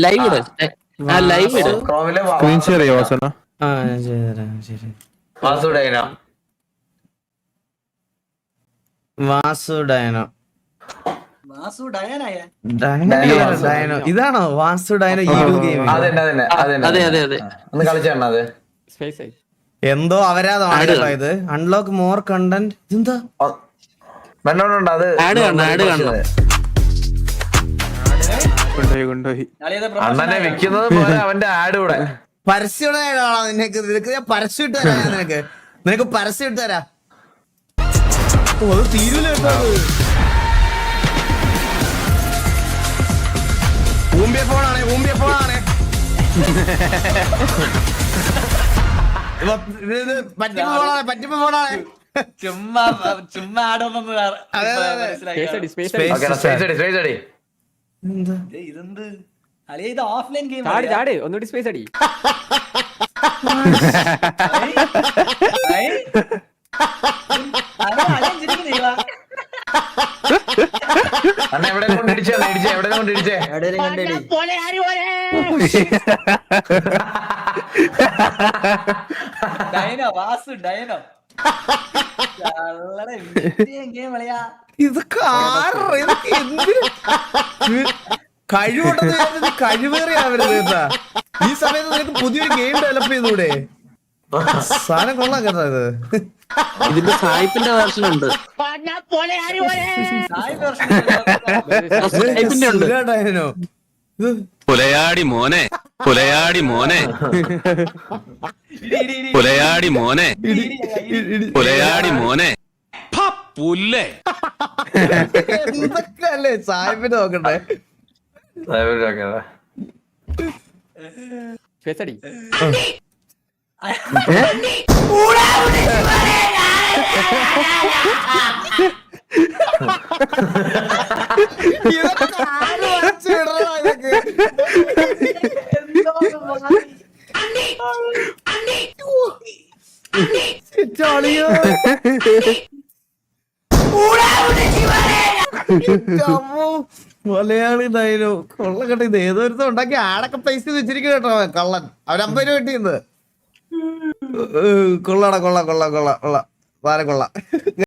Live ഇട്. Live ഇട്. ക്രോമിലെ screen share ചെയ്യോ വാസന? ആ ഞാൻ ചെയ്തുതരാം. ശരി. വാസു ഡൈന. വാസു ഡയനോ. ഡയനോ ഇതാണോ വാസു ഡയനോ? അതെ ഒന്ന് കളിച്ചേണ്ട അത് എന്തോ അവരാതാണ് കേട്ടോ ഇത്. Unlock more content. ഇതെന്താ വേണ്ടോണ്ട് അത് ആഡ് കാണണം. കൊണ്ടുപോയി അണ്ണനെ വിൽക്കുന്നത് പോലെ അവന്റെ ആഡ് കൂടെ പരസ്യം നിനക്ക് ഞാൻ പരസ്യം ഇട്ട് തരാം. നിനക്ക് പരസ്യം ഇട്ട് തരാം. അത് തീരൂല കേട്ടോ. ഊമ്പിയ ഫോണാണ്. പറ്റിപ്പ ഫോണാണ്. ചുമ്മാ ആടൊന്നും ഇതെന്ത് അളിയ ഇത് ഓഫ്ലൈൻ ഗെയിം ഒന്നുകൂടി സ്പേസ് അടി. അണ്ണ എവിടെ കൊണ്ടിടിച്ചേ എവിടെ കൊണ്ടിടിച്ചേ ഡൈനോ വാസു ഡൈനോ ഗെയിം കളിയാ. ഇതൊക്കെ കഴിവേറിയാവരുത് കേട്ടാ. ഈ സമയത്ത് നിനക്ക് പുതിയൊരു ഗെയിം ഡെവലപ്പ് ചെയ്തൂടെ? സാധനം കൊള്ളാം കേട്ടോ ഇത്. ഇതിന്റെ സായിപ്പിന്റെ വേർഷൻ ഉണ്ട്. സായിപ്പിന്റെ ഉണ്ട്. ഡയനോ പുലയാടി മോനെ പുലയാടി മോനെ പുലയാടി മോനെ പുലയാടി മോനെ പുല്ലേ. ഇതൊക്കെ അല്ലേ സാഹിബിന് നോക്കണ്ടേ? സ്പേസ് അടി. ഇതൊക്കെ ആര് വരച്ചിടണോ ഇതൊക്കെ? ചളിയോ മലയാളി ഡൈനോ കൊള്ളക്കട്ടെ. ഇത് ഏതൊരുത്തം ഉണ്ടാക്കി ആടൊക്കെ പൈസ വെച്ചിരിക്കും കേട്ടോ കള്ളൻ. അവർ 50 രൂപ കിട്ടിയെന്ന്. കൊള്ളാടാ കൊള്ളാം. സാധനം കൊള്ളാം.